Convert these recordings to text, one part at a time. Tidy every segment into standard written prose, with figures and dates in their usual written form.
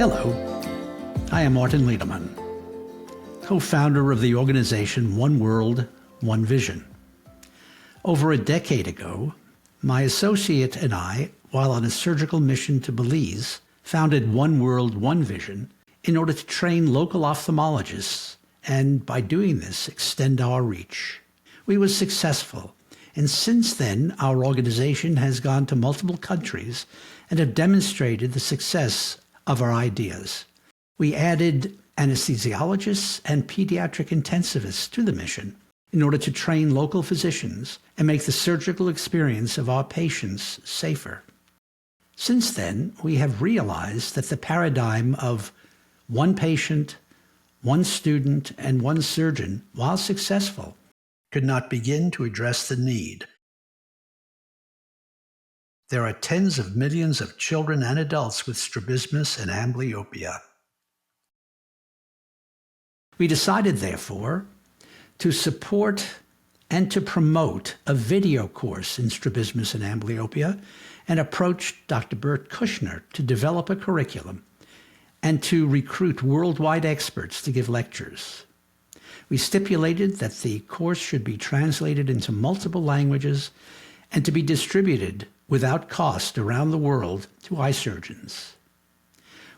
Hello, I am Martin Lederman, co-founder of the organization One World, One Vision. Over a decade ago, my associate and I, while on a surgical mission to Belize, founded One World, One Vision in order to train local ophthalmologists and, by doing this, extend our reach. We were successful, and since then, our organization has gone to multiple countries and have demonstrated the success of our ideas. We added anesthesiologists and pediatric intensivists to the mission in order to train local physicians and make the surgical experience of our patients safer. Since then, we have realized that the paradigm of one patient, one student, and one surgeon, while successful, could not begin to address the need. There are tens of millions of children and adults with strabismus and amblyopia. We decided, therefore, to support and to promote a video course in strabismus and amblyopia and approached Dr. Bert Kushner to develop a curriculum and to recruit worldwide experts to give lectures. We stipulated that the course should be translated into multiple languages and to be distributed without cost around the world to eye surgeons.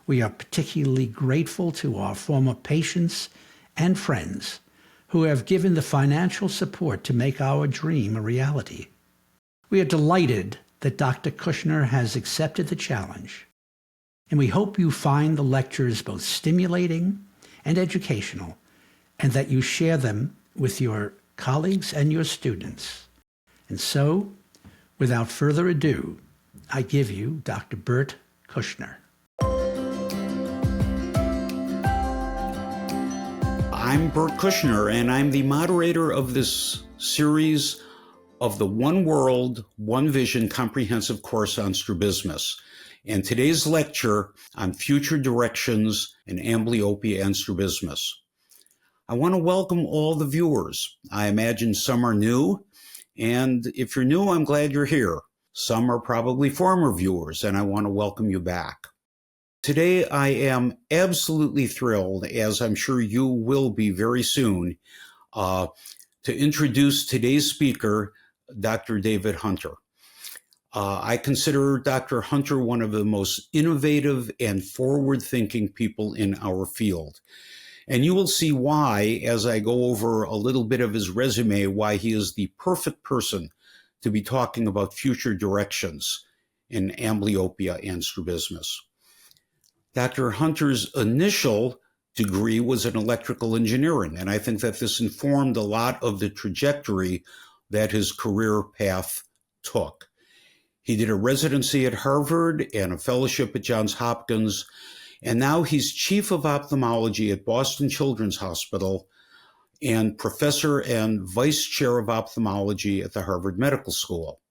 We are particularly grateful to our former patients and friends who have given the financial support to make our dream a reality. We are delighted that Dr. Kushner has accepted the challenge, and we hope you find the lectures both stimulating and educational, and that you share them with your colleagues and your students. And so, without further ado, I give you Dr. Bert Kushner. I'm Bert Kushner, and I'm the moderator of this series of the One World, One Vision comprehensive course on strabismus. And today's lecture on future directions in amblyopia and strabismus. I want to welcome all the viewers. I imagine some are new, and if you're new, I'm glad you're here. Some are probably former viewers, and I want to welcome you back. Today, I am absolutely thrilled, as I'm sure you will be very soon, to introduce today's speaker, Dr. David Hunter. I consider Dr. Hunter one of the most innovative and forward-thinking people in our field. And you will see why, as I go over a little bit of his resume, why he is the perfect person to be talking about future directions in amblyopia and strabismus. Dr. Hunter's initial degree was in electrical engineering, and I think that this informed a lot of the trajectory that his career path took. He did a residency at Harvard and a fellowship at Johns Hopkins, and now he's Chief of Ophthalmology at Boston Children's Hospital and Professor and Vice Chair of Ophthalmology at the Harvard Medical School.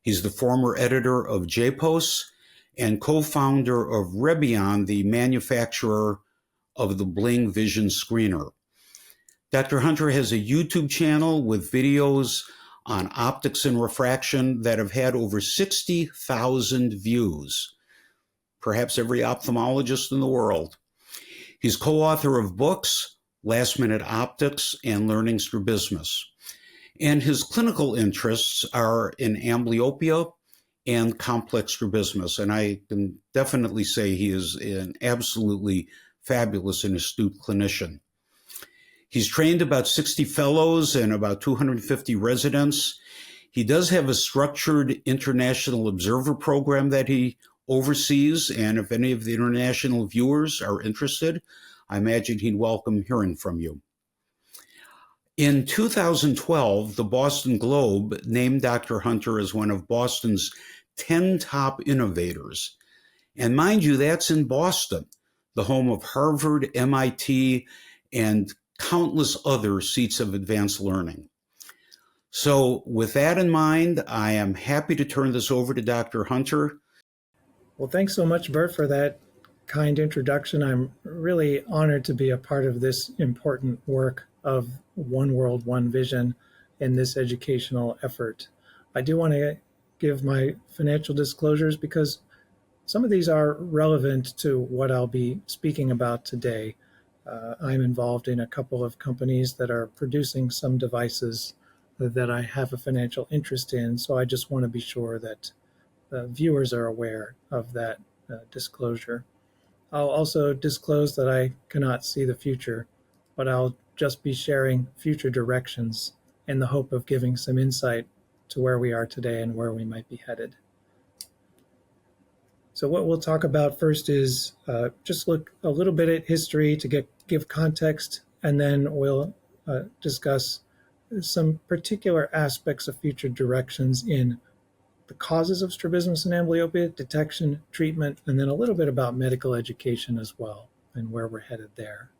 He's the former editor of J AAPOS and co-founder of Rebion, the manufacturer of the Bling Vision Screener. Dr. Hunter has a YouTube channel with videos on optics and refraction that have had over 60,000 views. Perhaps every ophthalmologist in the world. He's co-author of books, Last Minute Optics and Learning Strabismus. And his clinical interests are in amblyopia and complex strabismus. And I can definitely say he is an absolutely fabulous and astute clinician. He's trained about 60 fellows and about 250 residents. He does have a structured international observer program that he overseas, and if any of the international viewers are interested, I imagine he'd welcome hearing from you. In 2012, the Boston Globe named Dr. Hunter as one of Boston's 10 top innovators. And mind you, that's in Boston, the home of Harvard, MIT, and countless other seats of advanced learning. So with that in mind, I am happy to turn this over to Dr. Hunter. Well, thanks so much, Bert, for that kind introduction. I'm really honored to be a part of this important work of One World, One Vision in this educational effort. I do want to give my financial disclosures because some of these are relevant to what I'll be speaking about today. I'm involved in a couple of companies that are producing some devices that I have a financial interest in, so I just want to be sure that viewers are aware of that disclosure. I'll also disclose that I cannot see the future, but I'll just be sharing future directions in the hope of giving some insight to where we are today and where we might be headed. So what we'll talk about first is just look a little bit at history to give context, and then we'll discuss some particular aspects of future directions in the causes of strabismus and amblyopia, detection, treatment, and then a little bit about medical education as well and where we're headed there.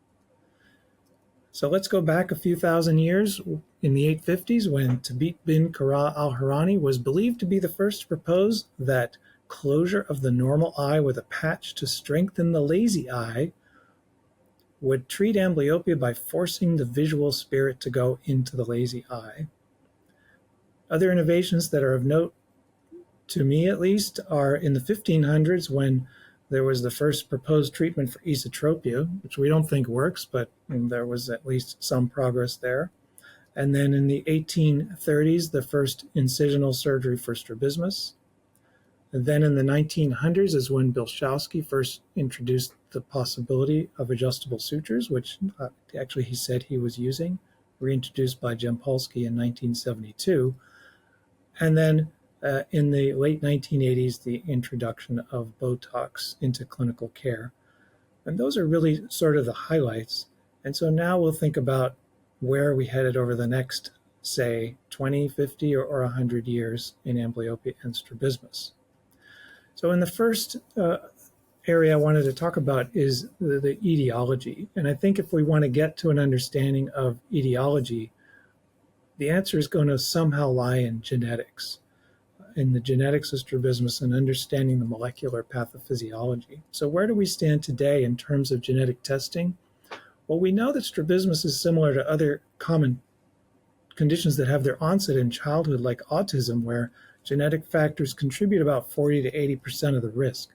So let's go back a few thousand years in the 850s when Tabit bin Qara al-Harani was believed to be the first to propose that closure of the normal eye with a patch to strengthen the lazy eye would treat amblyopia by forcing the visual spirit to go into the lazy eye. Other innovations that are of note, to me at least, are in the 1500s when there was the first proposed treatment for esotropia, which we don't think works, but there was at least some progress there. And then in the 1830s, the first incisional surgery for strabismus. And then in the 1900s is when Bilshowski first introduced the possibility of adjustable sutures, which actually he said he was using, reintroduced by Jempolsky in 1972. And then in the late 1980s, the introduction of Botox into clinical care. And those are really sort of the highlights. And so now we'll think about where we headed over the next, say, 20, 50, or 100 years in amblyopia and strabismus. So in the first area I wanted to talk about is the etiology. And I think if we want to get to an understanding of etiology, the answer is going to somehow lie in genetics, in the genetics of strabismus and understanding the molecular pathophysiology. So where do we stand today in terms of genetic testing? Well, we know that strabismus is similar to other common conditions that have their onset in childhood, like autism, where genetic factors contribute about 40 to 80% of the risk.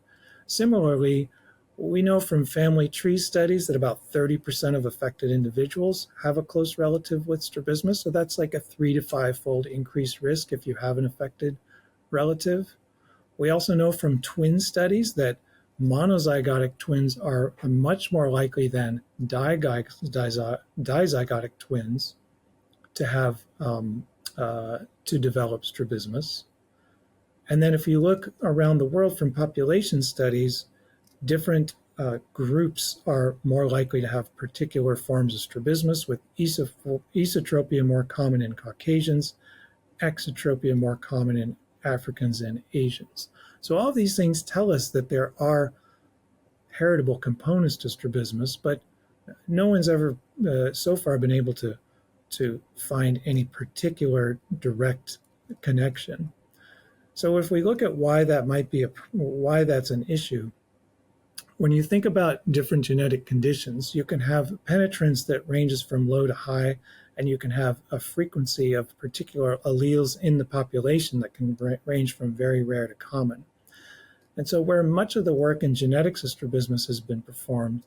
Similarly, we know from family tree studies that about 30% of affected individuals have a close relative with strabismus, so that's like a 3 to 5-fold increased risk if you have an affected relative. We also know from twin studies that monozygotic twins are much more likely than dizygotic twins to have to develop strabismus. And then if you look around the world from population studies, different groups are more likely to have particular forms of strabismus, with esotropia more common in Caucasians, exotropia more common in Africans and Asians. So all these things tell us that there are heritable components to strabismus, but no one's ever so far been able to find any particular direct connection. So if we look at why that might be why that's an issue, when you think about different genetic conditions, you can have penetrance that ranges from low to high, and you can have a frequency of particular alleles in the population that can range from very rare to common. And so where much of the work in genetics of strabismus has been performed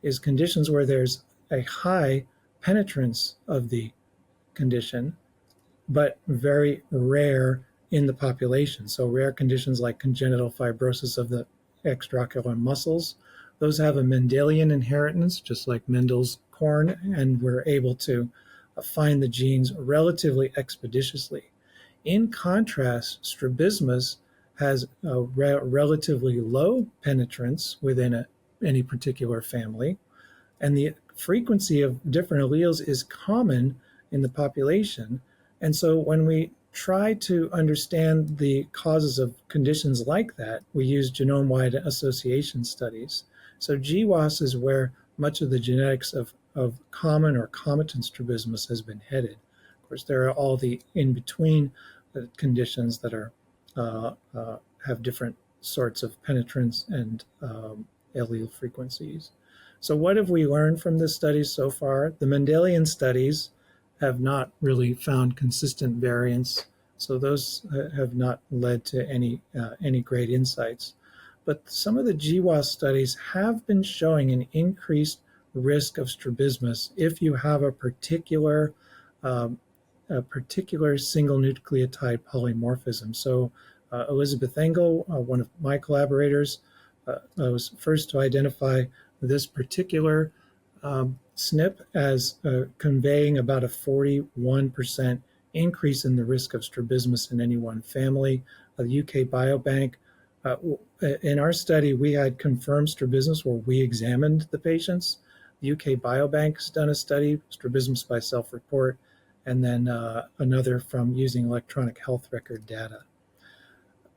is conditions where there's a high penetrance of the condition, but very rare in the population. So rare conditions like congenital fibrosis of the extraocular muscles, those have a Mendelian inheritance, just like Mendel's corn, and we're able to find the genes relatively expeditiously. In contrast, strabismus has a relatively low penetrance within any particular family, and the frequency of different alleles is common in the population. And so when we try to understand the causes of conditions like that, we use genome-wide association studies. So GWAS is where much of the genetics of common or comitant strabismus has been headed. Of course, there are all the in-between conditions that are have different sorts of penetrance and allele frequencies. So what have we learned from this study so far? The Mendelian studies have not really found consistent variance, so those have not led to any great insights. but some of the GWAS studies have been showing an increased risk of strabismus if you have um, a particular single nucleotide polymorphism. So Elizabeth Engel, one of my collaborators, was first to identify this particular SNP as conveying about a 41% increase in the risk of strabismus in any one family. The UK Biobank, in our study, we had confirmed strabismus where we examined the patients. The UK Biobank has done a study, strabismus by self-report, and then another from using electronic health record data.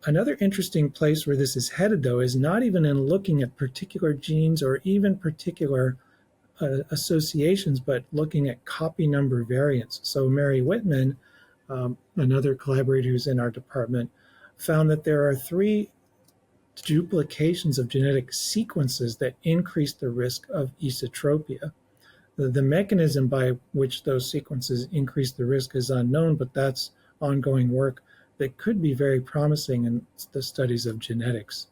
Another interesting place where this is headed, though, is not even in looking at particular genes or even particular associations, but looking at copy number variants. So Mary Whitman, another collaborator who's in our department, found that there are 3 duplications of genetic sequences that increase the risk of esotropia. The mechanism by which those sequences increase the risk is unknown, but that's ongoing work that could be very promising in the studies of genetics.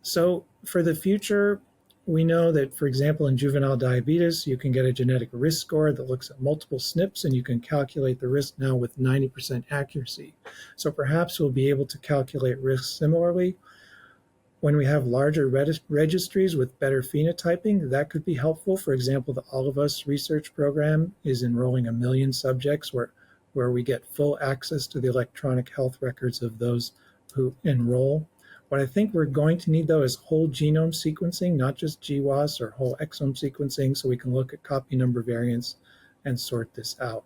So for the future, we know that, for example, in juvenile diabetes, you can get a genetic risk score that looks at multiple SNPs, and you can calculate the risk now with 90% accuracy. So perhaps we'll be able to calculate risks similarly. When we have larger registries with better phenotyping, that could be helpful. For example, the All of Us research program is enrolling 1 million subjects where we get full access to the electronic health records of those who enroll. What I think we're going to need, though, is whole genome sequencing, not just GWAS or whole exome sequencing, so we can look at copy number variants and sort this out.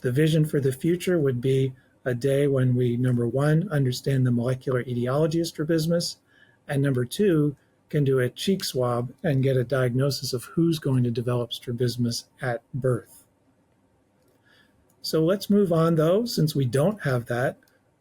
The vision for the future would be a day when we, number 1, understand the molecular etiology of strabismus, and number 2, can do a cheek swab and get a diagnosis of who's going to develop strabismus at birth. So let's move on, though, since we don't have that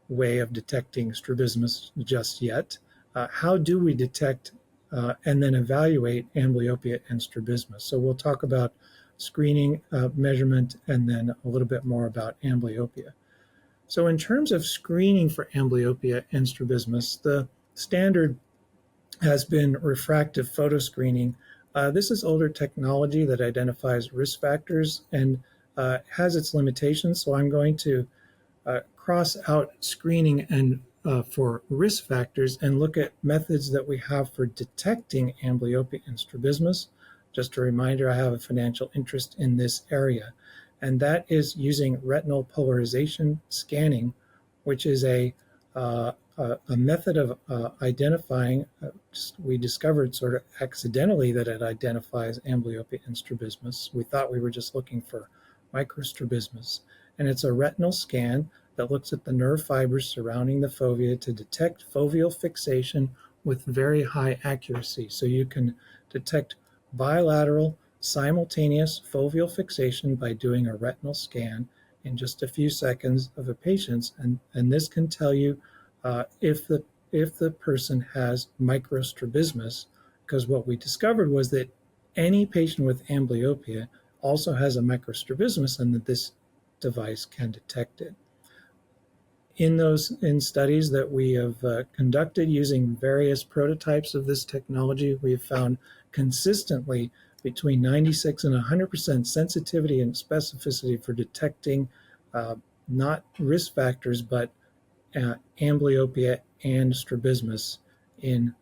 way of detecting strabismus just yet. How do we detect and then evaluate amblyopia and strabismus? So we'll talk about screening, measurement, and then a little bit more about amblyopia. So in terms of screening for amblyopia and strabismus, the standard has been refractive photo screening. This is older technology that identifies risk factors and has its limitations. So I'm going to cross out screening and for risk factors and look at methods that we have for detecting amblyopia and strabismus. Just a reminder, I have a financial interest in this area, and that is using retinal polarization scanning, which is a method of identifying, we discovered sort of accidentally that it identifies amblyopia and strabismus. We thought we were just looking for microstrabismus, and it's a retinal scan that looks at the nerve fibers surrounding the fovea to detect foveal fixation with very high accuracy. So you can detect bilateral simultaneous foveal fixation by doing a retinal scan in just a few seconds of a patient, and this can tell you if the person has microstrabismus, because what we discovered was that any patient with amblyopia also has a microstrabismus, and that this device can detect it. In studies that we have conducted using various prototypes of this technology, we've found consistently between 96 and 100% sensitivity and specificity for detecting not risk factors, but amblyopia and strabismus in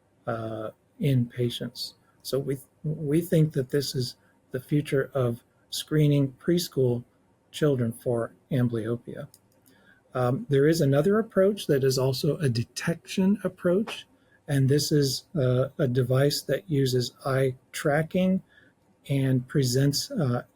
patients. So we think that this is the future of screening preschool children for amblyopia. There is another approach that is also a detection approach, and this is a device that uses eye tracking and presents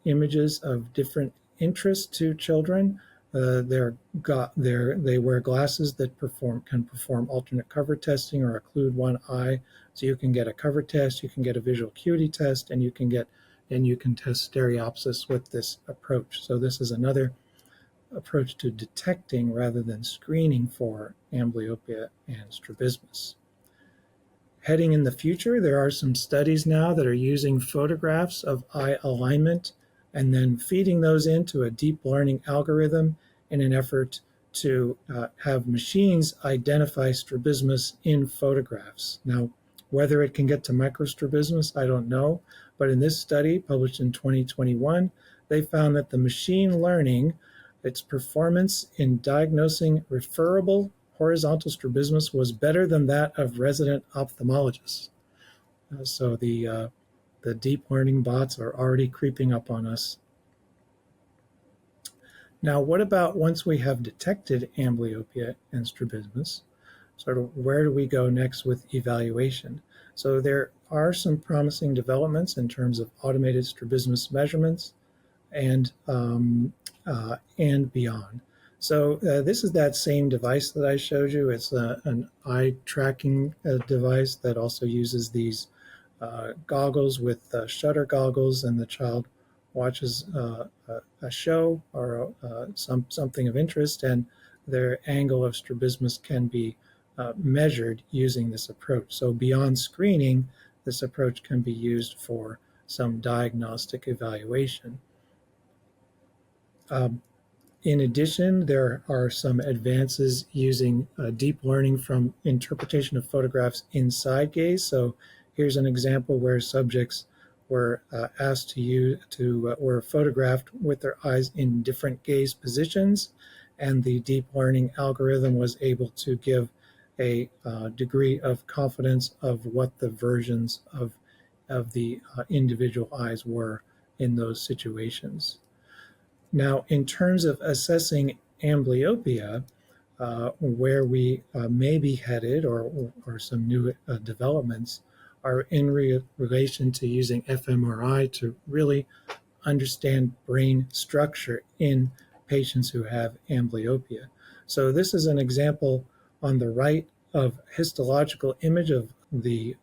images of different interest to children. They wear glasses that can perform alternate cover testing or occlude one eye. So you can get a cover test, you can get a visual acuity test, and you can test stereopsis with this approach. So this is another approach to detecting rather than screening for amblyopia and strabismus. Heading in the future, there are some studies now that are using photographs of eye alignment and then feeding those into a deep learning algorithm in an effort to have machines identify strabismus in photographs. Now, whether it can get to microstrabismus, I don't know. But in this study, published in 2021, they found that the machine learning, its performance in diagnosing referable horizontal strabismus was better than that of resident ophthalmologists. So the deep learning bots are already creeping up on us. Now, what about once we have detected amblyopia and strabismus? Sort of where do we go next with evaluation? So there are some promising developments in terms of automated strabismus measurements and beyond. So this is that same device that I showed you. It's an eye tracking device that also uses these goggles with shutter goggles, and the child watches a show or something of interest, and their angle of strabismus can be measured using this approach. So beyond screening, this approach can be used for some diagnostic evaluation. In addition, there are some advances using deep learning from interpretation of photographs inside gaze. So here's an example where subjects were asked to were photographed with their eyes in different gaze positions, and the deep learning algorithm was able to give a degree of confidence of what the versions of the individual eyes were in those situations. Now, in terms of assessing amblyopia, where we may be headed, or some new developments, are in relation to using fMRI to really understand brain structure in patients who have amblyopia. So this is an example on the right of histological image of the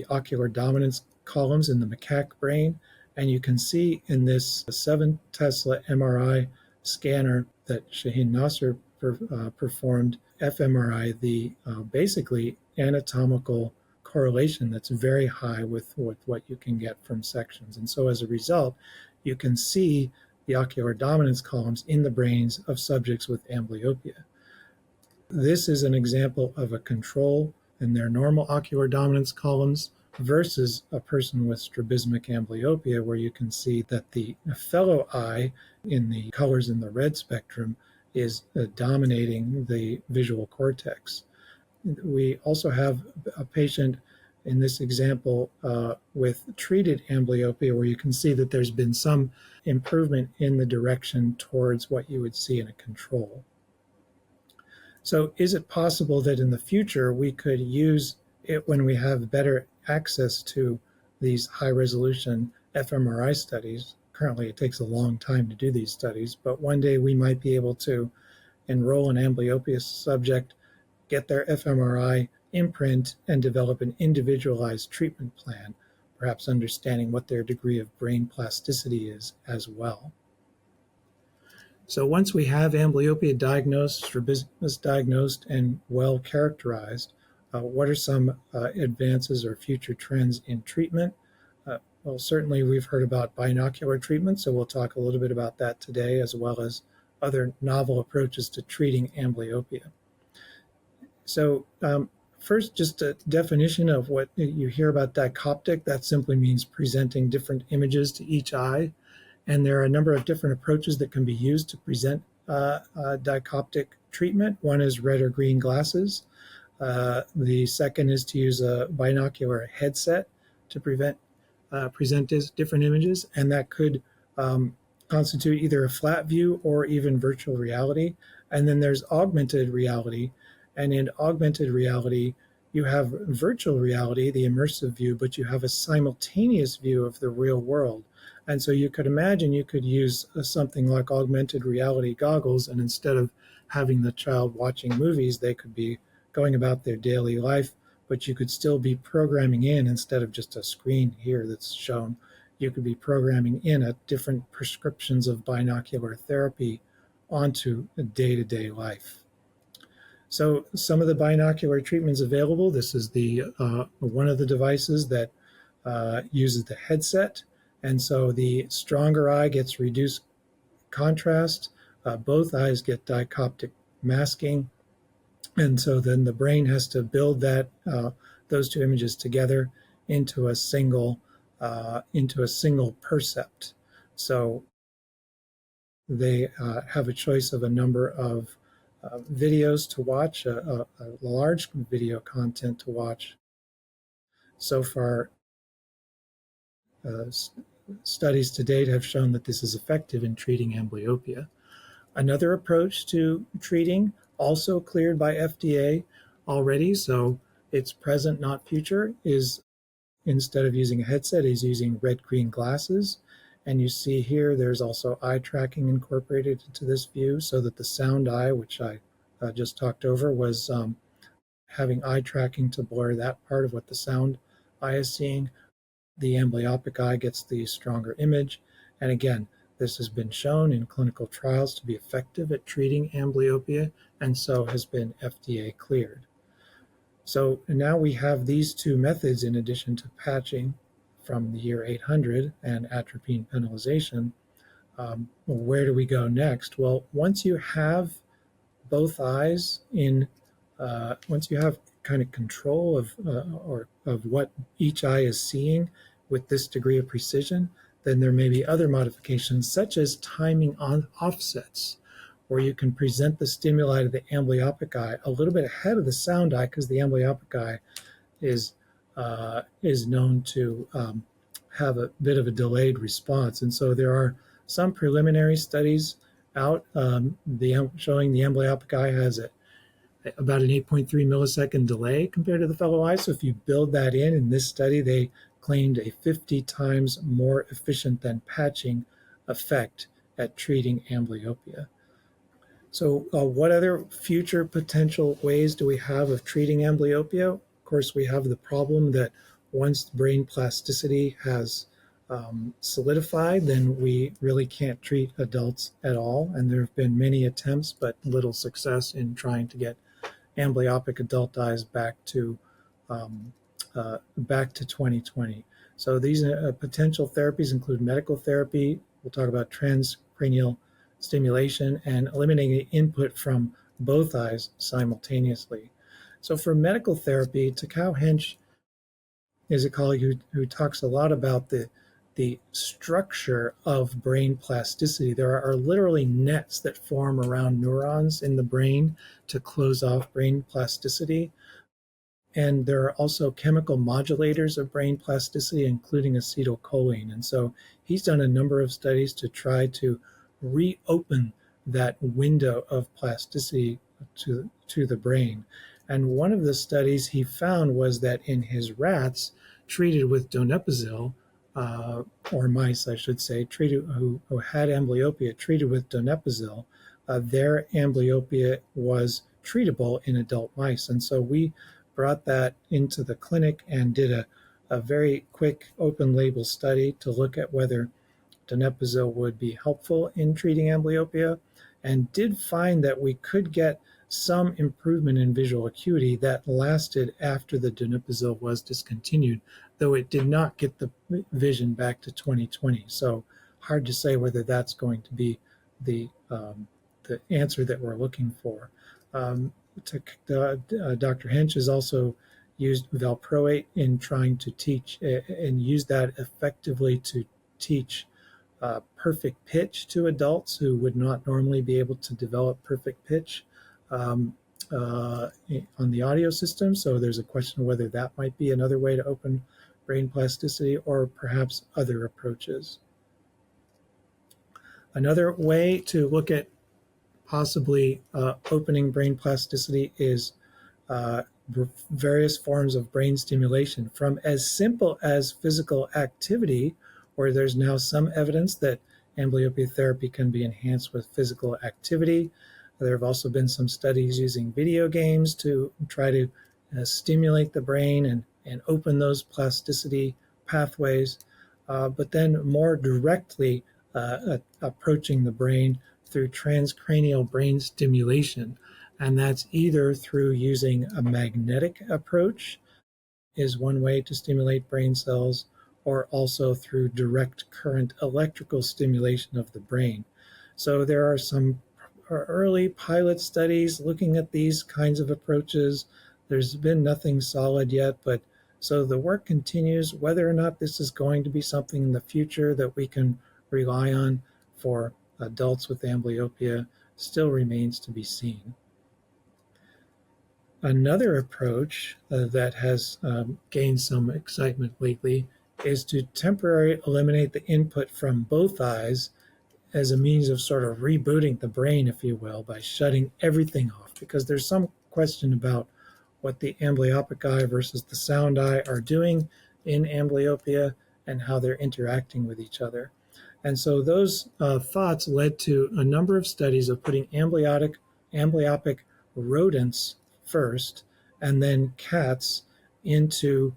ocular dominance columns in the macaque brain. And you can see in this 7 Tesla MRI scanner that Shaheen Nasser performed, fMRI, the basically anatomical correlation that's very high with what you can get from sections. And so as a result, you can see the ocular dominance columns in the brains of subjects with amblyopia. This is an example of a control in their normal ocular dominance columns versus a person with strabismic amblyopia, where you can see that the fellow eye in the colors in the red spectrum is dominating the visual cortex. We also have a patient in this example with treated amblyopia, where you can see that there's been some improvement in the direction towards what you would see in a control. So is it possible that in the future we could use it when we have better access to these high-resolution fMRI studies? Currently, it takes a long time to do these studies, but one day we might be able to enroll an amblyopia subject, get their fMRI imprint, and develop an individualized treatment plan, perhaps understanding what their degree of brain plasticity is as well. So once we have amblyopia diagnosed, strabismus diagnosed, and well characterized, what are some advances or future trends in treatment? Well, certainly we've heard about binocular treatment, so we'll talk a little bit about that today, as well as other novel approaches to treating amblyopia. So first, just a definition of what you hear about dichoptic. That simply means presenting different images to each eye. And there are a number of different approaches that can be used to present dichoptic treatment. One is red or green glasses. The second is to use a binocular headset to present different images, and that could constitute either a flat view or even virtual reality. And then there's augmented reality, and in augmented reality, you have virtual reality, the immersive view, but you have a simultaneous view of the real world. And so you could imagine you could use something like augmented reality goggles, and instead of having the child watching movies, they could be going about their daily life, but you could still be programming in, instead of just a screen here that's shown, you could be programming in at different prescriptions of binocular therapy onto a day-to-day life. So some of the binocular treatments available, this is the one of the devices that uses the headset. And so the stronger eye gets reduced contrast. Both eyes get dichoptic masking. And so then the brain has to build those two images together into a single percept. So they have a choice of a number of videos to watch, a large video content to watch. So far, studies to date have shown that this is effective in treating amblyopia. Another approach to treating, also cleared by FDA already, so it's present, not future, is instead of using a headset, is using red-green glasses. And you see here, there's also eye tracking incorporated into this view so that the sound eye, which I just talked over, was having eye tracking to blur that part of what the sound eye is seeing. The amblyopic eye gets the stronger image. And again, this has been shown in clinical trials to be effective at treating amblyopia, and so has been FDA cleared. So now we have these two methods in addition to patching from the year 800 and atropine penalization. Where do we go next? Well, once you have both eyes once you have kind of control of what each eye is seeing with this degree of precision, then there may be other modifications such as timing on offsets, where you can present the stimuli to the amblyopic eye a little bit ahead of the sound eye, because the amblyopic eye is known to have a bit of a delayed response. And so there are some preliminary studies out showing the amblyopic eye has about an 8.3 millisecond delay compared to the fellow eye. So if you build that in this study, they claimed a 50 times more efficient than patching effect at treating amblyopia. So what other future potential ways do we have of treating amblyopia? Of course, we have the problem that once brain plasticity has solidified, then we really can't treat adults at all. And there have been many attempts, but little success in trying to get amblyopic adult eyes back to 2020. So these potential therapies include medical therapy. We'll talk about transcranial stimulation and eliminating input from both eyes simultaneously. So for medical therapy, Takao Hench is a colleague who talks a lot about the structure of brain plasticity. There are literally nets that form around neurons in the brain to close off brain plasticity. And there are also chemical modulators of brain plasticity, including acetylcholine. And so he's done a number of studies to try to reopen that window of plasticity to the brain. And one of the studies he found was that in his rats treated with donepezil, or mice, I should say, who had amblyopia treated with donepezil, their amblyopia was treatable in adult mice. And so we brought that into the clinic and did a very quick open label study to look at whether donepezil would be helpful in treating amblyopia, and did find that we could get some improvement in visual acuity that lasted after the donepezil was discontinued, though it did not get the vision back to 2020. So hard to say whether that's going to be the answer that we're looking for. Dr. Hench has also used valproate in trying to teach and use that effectively to teach perfect pitch to adults who would not normally be able to develop perfect pitch on the audio system. So there's a question of whether that might be another way to open brain plasticity, or perhaps other approaches. Another way to look at possibly opening brain plasticity is various forms of brain stimulation, from as simple as physical activity, where there's now some evidence that amblyopia therapy can be enhanced with physical activity. There have also been some studies using video games to try to stimulate the brain and open those plasticity pathways, but then more directly approaching the brain through transcranial brain stimulation. And that's either through using a magnetic approach is one way to stimulate brain cells, or also through direct current electrical stimulation of the brain. So there are some early pilot studies looking at these kinds of approaches. There's been nothing solid yet, but so the work continues. Whether or not this is going to be something in the future that we can rely on for adults with amblyopia still remains to be seen. Another approach that has gained some excitement lately is to temporarily eliminate the input from both eyes as a means of sort of rebooting the brain, if you will, by shutting everything off, because there's some question about what the amblyopic eye versus the sound eye are doing in amblyopia and how they're interacting with each other. And so those thoughts led to a number of studies of putting amblyopic rodents first and then cats into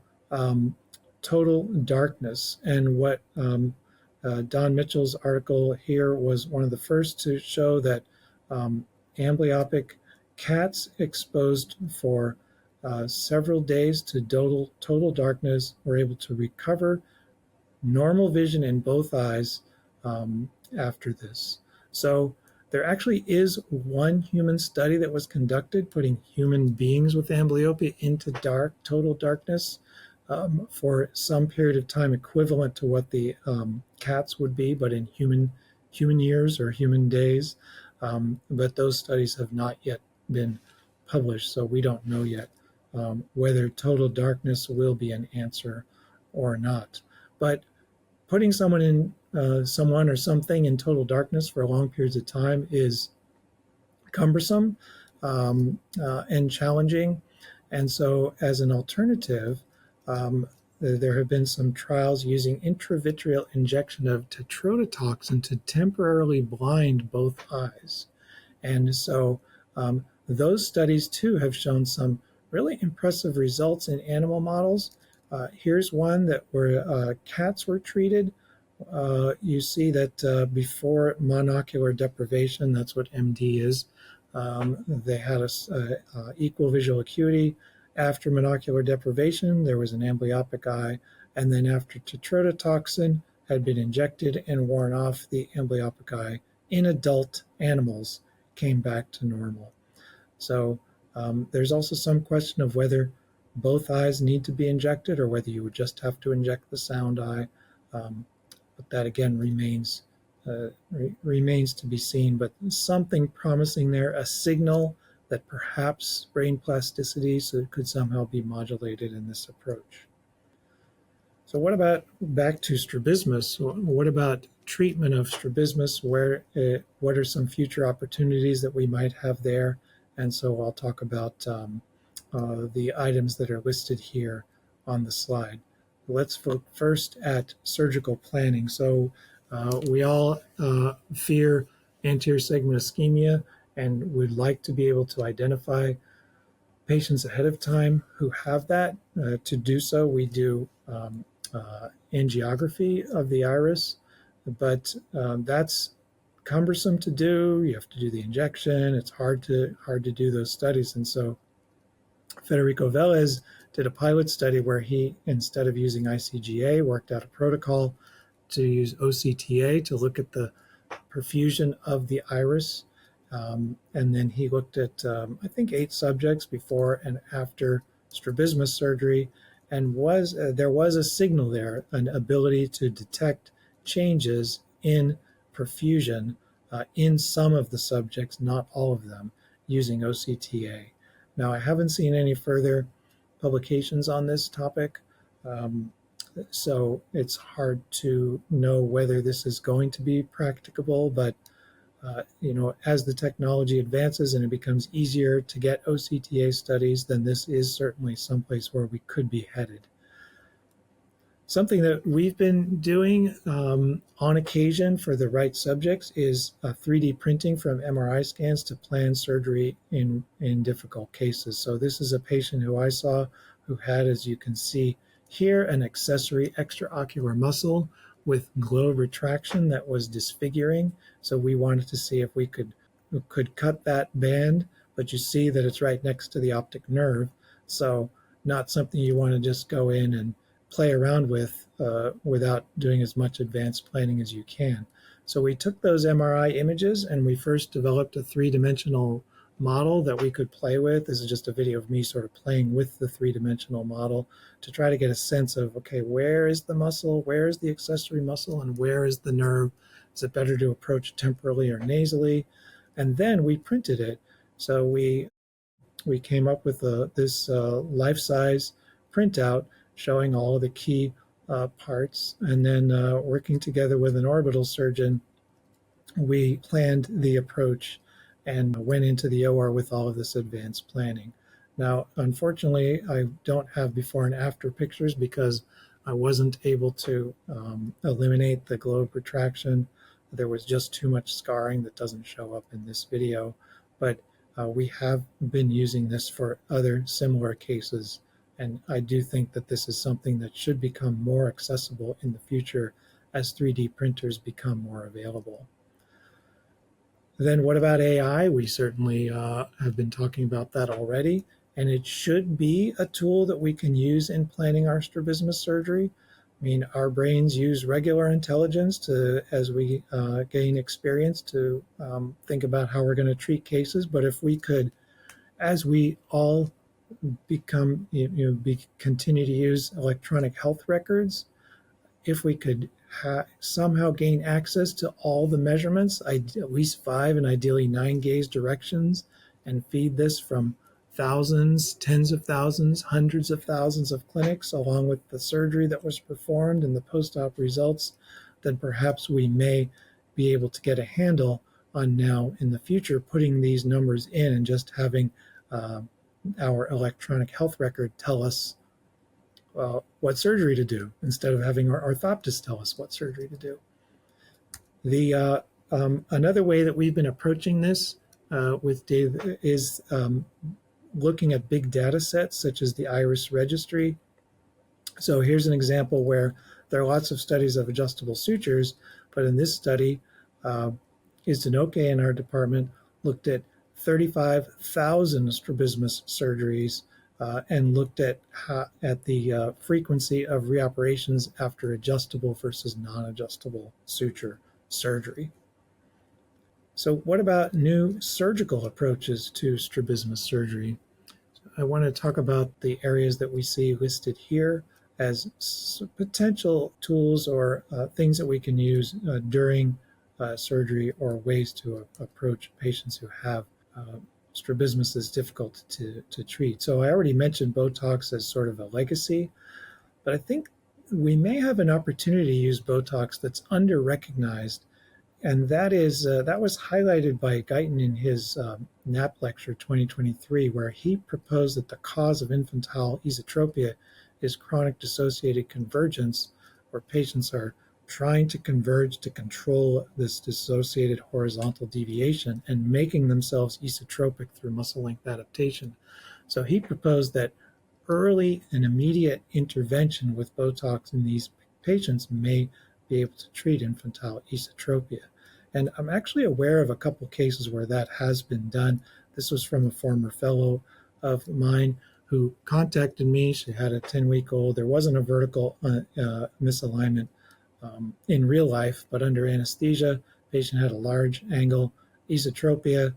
total darkness. And what Don Mitchell's article here was one of the first to show that amblyopic cats exposed for several days to total darkness were able to recover normal vision in both eyes after this. So there actually is one human study that was conducted putting human beings with amblyopia into total darkness for some period of time equivalent to what the cats would be, but in human years or human days. But those studies have not yet been published, so we don't know yet whether total darkness will be an answer or not. But putting someone or something in total darkness for long periods of time is cumbersome and challenging. And so as an alternative, there have been some trials using intravitreal injection of tetrodotoxin to temporarily blind both eyes. And so those studies too have shown some really impressive results in animal models. Here's one that where cats were treated. You see that before monocular deprivation, that's what MD is, they had equal visual acuity. After monocular deprivation, there was an amblyopic eye, and then after tetrodotoxin had been injected and worn off, the amblyopic eye in adult animals came back to normal. So there's also some question of whether both eyes need to be injected or whether you would just have to inject the sound eye. But that again remains to be seen. But something promising there, a signal that perhaps brain plasticity could somehow be modulated in this approach. So what about back to strabismus? What about treatment of strabismus? What are some future opportunities that we might have there? And so I'll talk about the items that are listed here on the slide. Let's look first at surgical planning. So we all fear anterior segment ischemia and would like to be able to identify patients ahead of time who have that. To do so, we do angiography of the iris, but that's cumbersome to do. You have to do the injection. It's hard to do those studies. And so Federico Velez did a pilot study where he, instead of using ICGA, worked out a protocol to use OCTA to look at the perfusion of the iris. And then he looked at, I think, 8 subjects before and after strabismus surgery, and there was a signal there, an ability to detect changes in perfusion in some of the subjects, not all of them, using OCTA. Now, I haven't seen any further publications on this topic, so it's hard to know whether this is going to be practicable, but as the technology advances and it becomes easier to get OCTA studies, then this is certainly someplace where we could be headed. Something that we've been doing on occasion for the right subjects is 3D printing from MRI scans to plan surgery in difficult cases. So this is a patient who I saw who had, as you can see here, an accessory extraocular muscle with globe retraction that was disfiguring. So we wanted to see if we could cut that band, but you see that it's right next to the optic nerve. So not something you want to just go in and play around with without doing as much advanced planning as you can. So we took those MRI images and we first developed a three-dimensional model that we could play with. This is just a video of me sort of playing with the three-dimensional model to try to get a sense of, okay, where is the muscle, where is the accessory muscle, and where is the nerve? Is it better to approach temporally or nasally? And then we printed it. So we came up with this life-size printout showing all of the key parts, and then working together with an orbital surgeon, we planned the approach and went into the OR with all of this advanced planning. Now, unfortunately, I don't have before and after pictures because I wasn't able to eliminate the globe retraction. There was just too much scarring that doesn't show up in this video, but we have been using this for other similar cases. And I do think that this is something that should become more accessible in the future as 3D printers become more available. Then what about AI? We certainly have been talking about that already, and it should be a tool that we can use in planning our strabismus surgery. I mean, our brains use regular intelligence to, as we gain experience, to think about how we're going to treat cases. But if we could, as we all continue to use electronic health records, if we could somehow gain access to all the measurements, at least 5 and ideally 9 gaze directions, and feed this from thousands, tens of thousands, hundreds of thousands of clinics, along with the surgery that was performed and the post-op results, then perhaps we may be able to get a handle on now in the future putting these numbers in and just having our electronic health record tell us what surgery to do instead of having our orthoptist tell us what surgery to do. Another way that we've been approaching this with data is looking at big data sets such as the IRIS registry. So here's an example where there are lots of studies of adjustable sutures, but in this study, Izdenoke in our department looked at 35,000 strabismus surgeries and looked at the frequency of reoperations after adjustable versus non-adjustable suture surgery. So what about new surgical approaches to strabismus surgery? I want to talk about the areas that we see listed here as potential tools or things that we can use during surgery, or ways to approach patients who have strabismus is difficult to treat. So I already mentioned Botox as sort of a legacy, but I think we may have an opportunity to use Botox that's under-recognized, and that was highlighted by Guyton in his NAP lecture 2023, where he proposed that the cause of infantile esotropia is chronic dissociated convergence, where patients are trying to converge to control this dissociated horizontal deviation and making themselves esotropic through muscle length adaptation. So he proposed that early and immediate intervention with Botox in these patients may be able to treat infantile esotropia. And I'm actually aware of a couple cases where that has been done. This was from a former fellow of mine who contacted me. She had a 10-week-old. There wasn't a vertical misalignment in real life, but under anesthesia, patient had a large angle esotropia.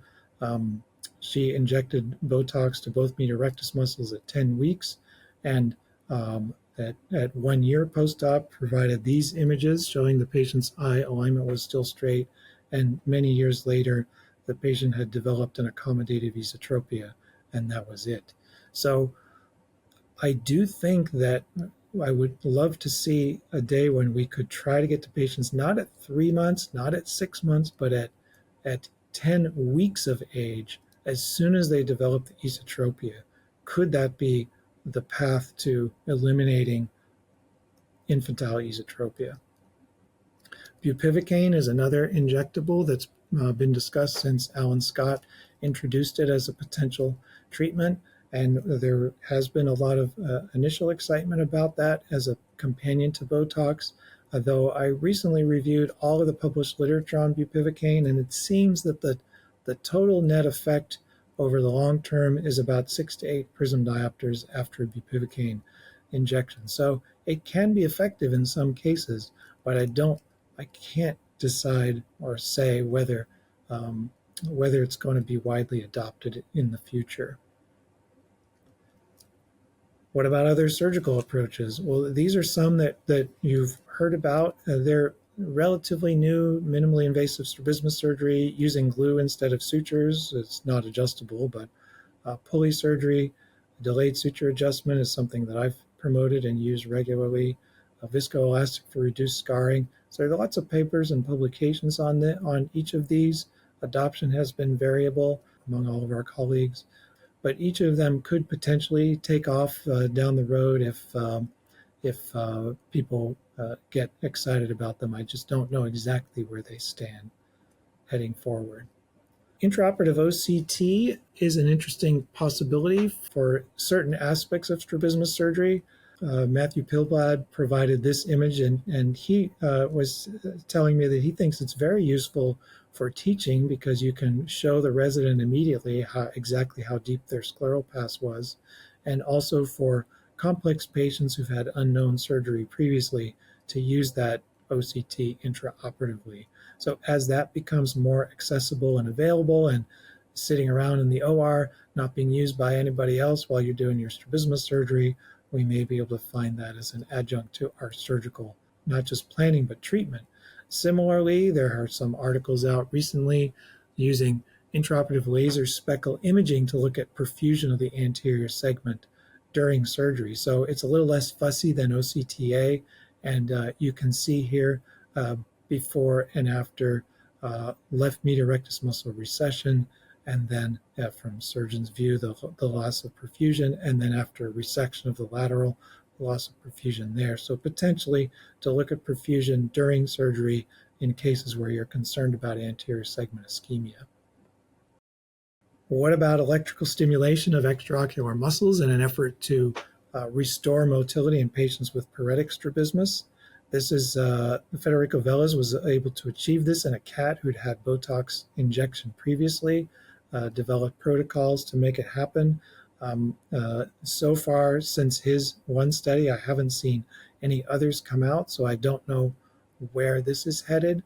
She injected Botox to both medial rectus muscles at 10 weeks, and at 1 year post-op provided these images showing the patient's eye alignment was still straight, and many years later, the patient had developed an accommodative esotropia, and that was it. So I do think that I would love to see a day when we could try to get to patients not at 3 months, not at 6 months, but at 10 weeks of age, as soon as they develop the esotropia. Could that be the path to eliminating infantile esotropia? Bupivacaine is another injectable that's been discussed since Alan Scott introduced it as a potential treatment. And there has been a lot of initial excitement about that as a companion to Botox, though I recently reviewed all of the published literature on bupivacaine, and it seems that the total net effect over the long term is about 6 to 8 prism diopters after bupivacaine injection. So it can be effective in some cases, but I can't decide or say whether it's going to be widely adopted in the future. What about other surgical approaches? Well, these are some that you've heard about. They're relatively new, minimally invasive strabismus surgery using glue instead of sutures. It's not adjustable, but pulley surgery, delayed suture adjustment is something that I've promoted and used regularly. Viscoelastic for reduced scarring. So there are lots of papers and publications on each of these. Adoption has been variable among all of our colleagues, but each of them could potentially take off down the road if people get excited about them. I just don't know exactly where they stand heading forward. Intraoperative OCT is an interesting possibility for certain aspects of strabismus surgery. Matthew Pilblad provided this image, and he was telling me that he thinks it's very useful for teaching because you can show the resident immediately exactly how deep their scleral pass was, and also for complex patients who've had unknown surgery previously to use that OCT intraoperatively. So as that becomes more accessible and available and sitting around in the OR, not being used by anybody else while you're doing your strabismus surgery, we may be able to find that as an adjunct to our surgical, not just planning, but treatment. Similarly, there are some articles out recently using intraoperative laser speckle imaging to look at perfusion of the anterior segment during surgery. So it's a little less fussy than OCTA, and you can see here before and after left medial rectus muscle recession, and then from surgeon's view, the loss of perfusion, and then after resection of the lateral, loss of perfusion there. So potentially to look at perfusion during surgery in cases where you're concerned about anterior segment ischemia. What about electrical stimulation of extraocular muscles in an effort to restore motility in patients with paretic strabismus? This is Federico Velez was able to achieve this in a cat who'd had Botox injection previously, developed protocols to make it happen. So far, since his one study, I haven't seen any others come out, so I don't know where this is headed.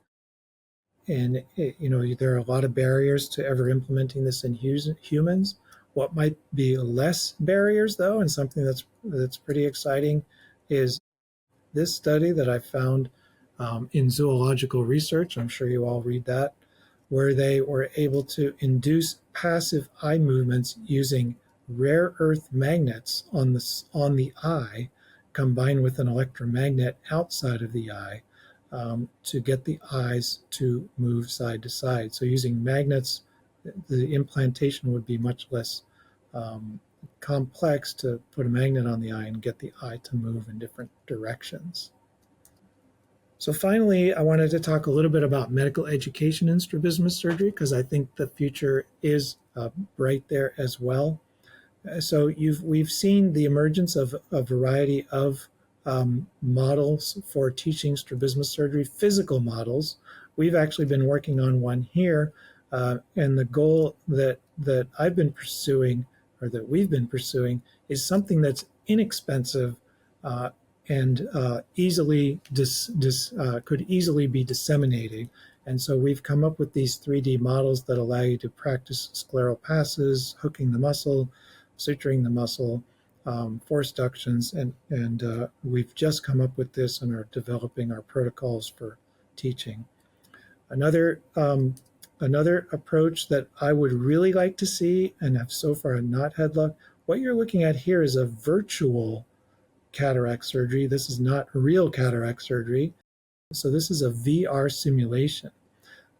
And there are a lot of barriers to ever implementing this in humans. What might be less barriers, though, and something that's pretty exciting, is this study that I found in Zoological Research. I'm sure you all read that, where they were able to induce passive eye movements using rare earth magnets on the eye, combined with an electromagnet outside of the eye, to get the eyes to move side to side. So using magnets, the implantation would be much less complex to put a magnet on the eye and get the eye to move in different directions. So finally, I wanted to talk a little bit about medical education in strabismus surgery, because I think the future is bright there as well. So we've seen the emergence of a variety of models for teaching strabismus surgery, physical models. We've actually been working on one here, and the goal that I've been pursuing, or that we've been pursuing, is something that's inexpensive and easily could easily be disseminated. And so we've come up with these 3D models that allow you to practice scleral passes, hooking the muscle, suturing the muscle, force ductions, and we've just come up with this and are developing our protocols for teaching. Another approach that I would really like to see, and have so far not had luck, what you're looking at here is a virtual cataract surgery. This is not real cataract surgery. So this is a VR simulation.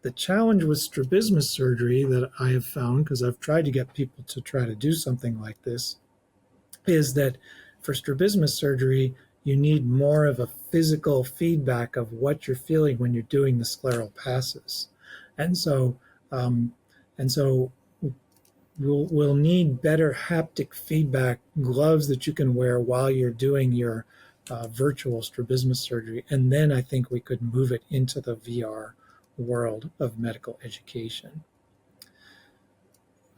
The challenge with strabismus surgery that I have found, because I've tried to get people to try to do something like this, is that for strabismus surgery, you need more of a physical feedback of what you're feeling when you're doing the scleral passes. And so we'll need better haptic feedback gloves that you can wear while you're doing your virtual strabismus surgery. And then I think we could move it into the VR world of medical education.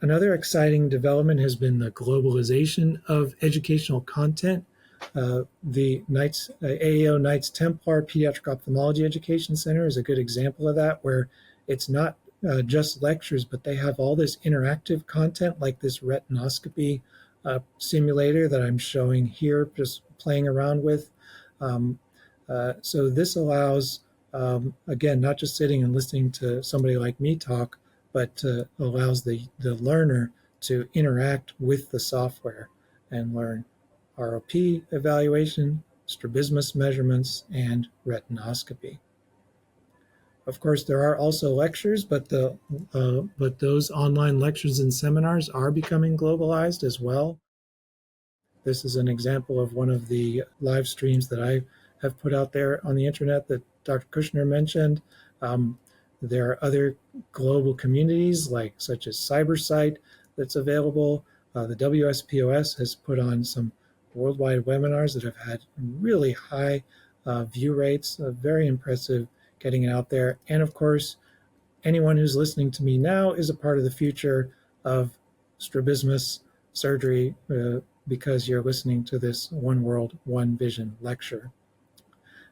Another exciting development has been the globalization of educational content. The AAO Knights Templar Pediatric Ophthalmology Education Center is a good example of that, where it's not just lectures, but they have all this interactive content like this retinoscopy simulator that I'm showing here, just playing around with. So this allows, again, not just sitting and listening to somebody like me talk, but allows the learner to interact with the software and learn ROP evaluation, strabismus measurements, and retinoscopy. Of course, there are also lectures, but those online lectures and seminars are becoming globalized as well. This is an example of one of the live streams that I have put out there on the internet that Dr. Kushner mentioned. There are other global communities such as CyberSite that's available. The WSPOS has put on some worldwide webinars that have had really high view rates, very impressive getting it out there. And of course, anyone who's listening to me now is a part of the future of strabismus surgery because you're listening to this One World, One Vision lecture.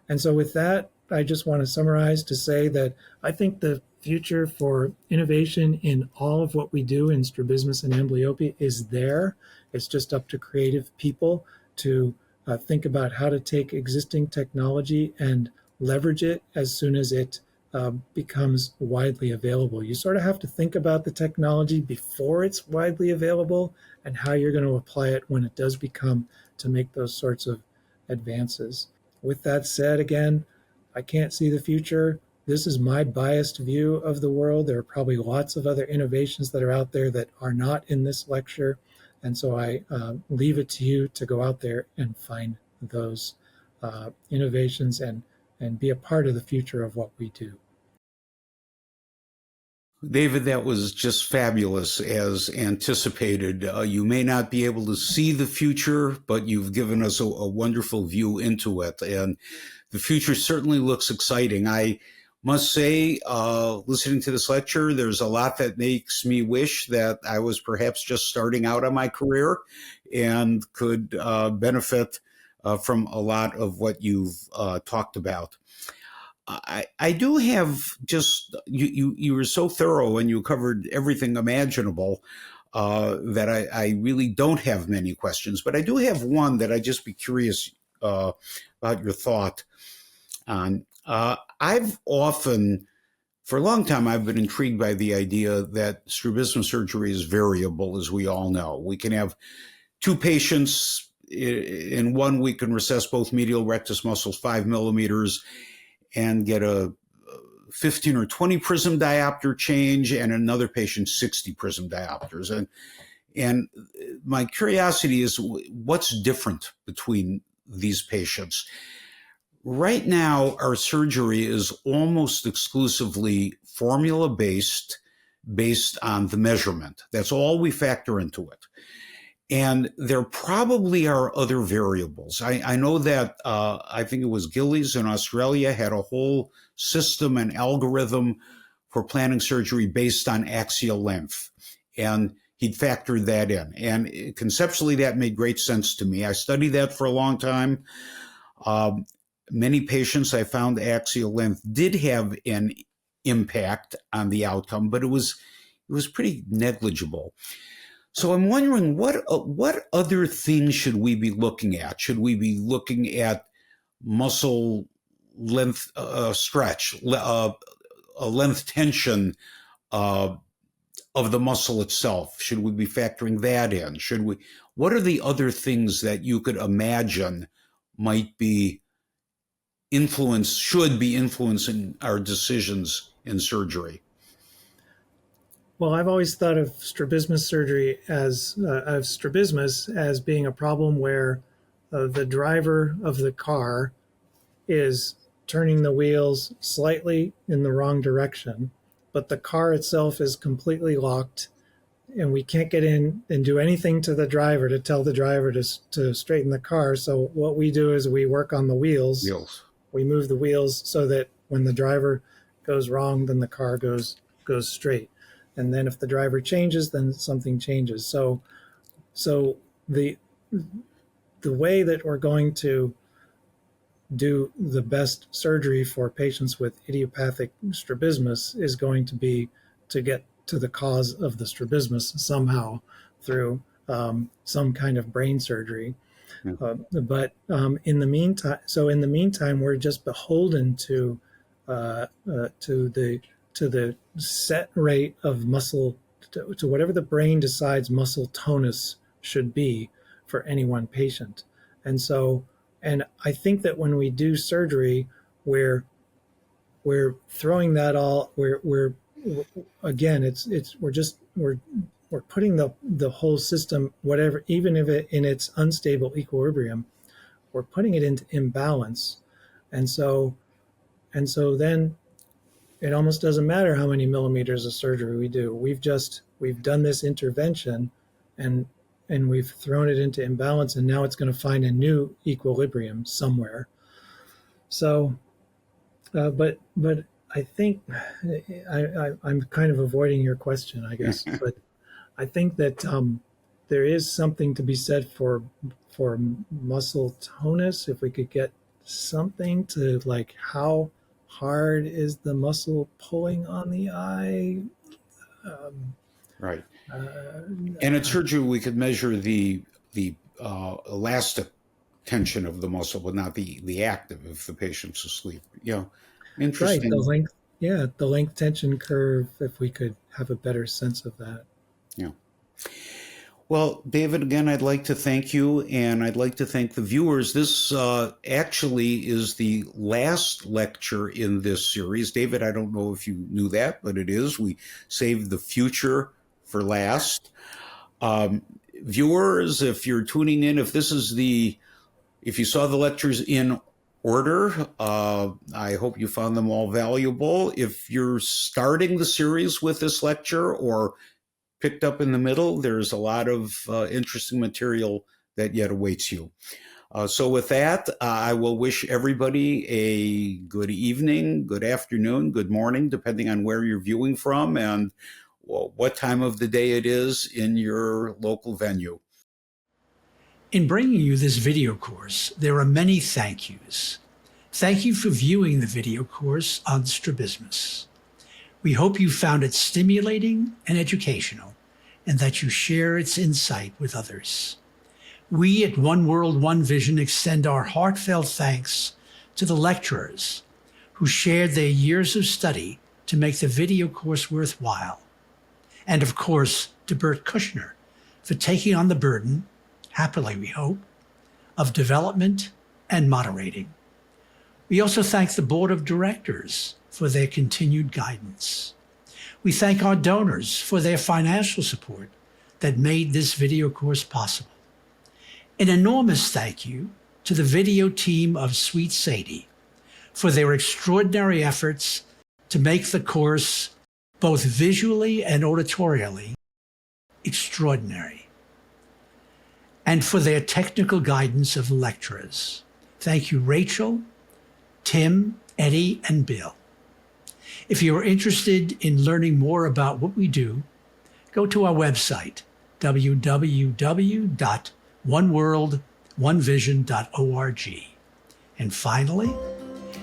And so with that, I just want to summarize to say that I think the future for innovation in all of what we do in strabismus and amblyopia is there. It's just up to creative people to think about how to take existing technology and leverage it as soon as it becomes widely available. You sort of have to think about the technology before it's widely available and how you're going to apply it when it does become to make those sorts of advances. With that said, again, I can't see the future. This is my biased view of the world. There are probably lots of other innovations that are out there that are not in this lecture. And so I leave it to you to go out there and find those innovations and be a part of the future of what we do. David, that was just fabulous as anticipated. You may not be able to see the future, but you've given us a wonderful view into it. And the future certainly looks exciting. I must say, listening to this lecture, there's a lot that makes me wish that I was perhaps just starting out on my career and could benefit from a lot of what you've talked about. I do have just, you were so thorough and you covered everything imaginable that I really don't have many questions, but I do have one that I'd just be curious about your thought on. I've often, for a long time, I've been intrigued by the idea that strabismus surgery is variable, as we all know. We can have two patients in one, we can recess both medial rectus muscles 5 millimeters and get a 15 or 20 prism diopter change, and another patient 60 prism diopters. And my curiosity is, what's different between these patients? Right now, our surgery is almost exclusively formula-based, based on the measurement. That's all we factor into it. And there probably are other variables. I know that I think it was Gillies in Australia had a whole system and algorithm for planning surgery based on axial length. And he'd factored that in. And conceptually, that made great sense to me. I studied that for a long time. Many patients, I found axial length did have an impact on the outcome, but it was pretty negligible. So I'm wondering, what other things should we be looking at? Should we be looking at muscle length stretch, a length tension of the muscle itself? Should we be factoring that in? What are the other things that you could imagine might be should be influencing our decisions in surgery? Well, I've always thought of strabismus surgery as being a problem where the driver of the car is turning the wheels slightly in the wrong direction, but the car itself is completely locked, and we can't get in and do anything to the driver to tell the driver to straighten the car. So what we do is we work on the wheels. We move the wheels so that when the driver goes wrong, then the car goes straight. And then if the driver changes, then something changes. So the the way that we're going to do the best surgery for patients with idiopathic strabismus is going to be to get to the cause of the strabismus somehow through some kind of brain surgery. But in the meantime, we're just beholden to the set rate of muscle, to whatever the brain decides muscle tonus should be for any one patient. And I think that when we do surgery, we're throwing that all. We're again, we're putting the whole system, whatever, even if it in its unstable equilibrium, we're putting it into imbalance, and so then it almost doesn't matter how many millimeters of surgery we do. We've done this intervention, and we've thrown it into imbalance, and now it's going to find a new equilibrium somewhere. So, but I think I'm kind of avoiding your question, I guess, but I think that there is something to be said for muscle tonus. If we could get something to, like, how hard is the muscle pulling on the eye? Right. And in surgery, we could measure the elastic tension of the muscle, but not the active if the patient's asleep. Interesting. Right. The length tension curve, if we could have a better sense of that. Yeah. Well, David, again, I'd like to thank you, and I'd like to thank the viewers. This actually is the last lecture in this series. David, I don't know if you knew that, but it is. We saved the future for last. Viewers, if you're tuning in, if you saw the lectures in order, I hope you found them all valuable. If you're starting the series with this lecture or picked up in the middle, there's a lot of interesting material that yet awaits you. So with that, I will wish everybody a good evening, good afternoon, good morning, depending on where you're viewing from and what time of the day it is in your local venue. In bringing you this video course, there are many thank yous. Thank you for viewing the video course on strabismus. We hope you found it stimulating and educational, and that you share its insight with others. We at One World, One Vision extend our heartfelt thanks to the lecturers who shared their years of study to make the video course worthwhile. And of course, to Bert Kushner for taking on the burden, happily we hope, of development and moderating. We also thank the Board of Directors for their continued guidance. We thank our donors for their financial support that made this video course possible. An enormous thank you to the video team of Sweet Sadie for their extraordinary efforts to make the course both visually and auditorially extraordinary, and for their technical guidance of the lecturers. Thank you, Rachel, Tim, Eddie, and Bill. If you are interested in learning more about what we do, go to our website, www.oneworldonevision.org. And finally,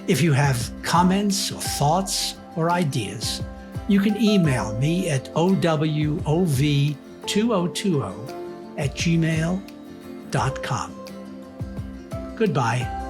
if you have comments or thoughts or ideas, you can email me at owov2020@gmail.com. Goodbye.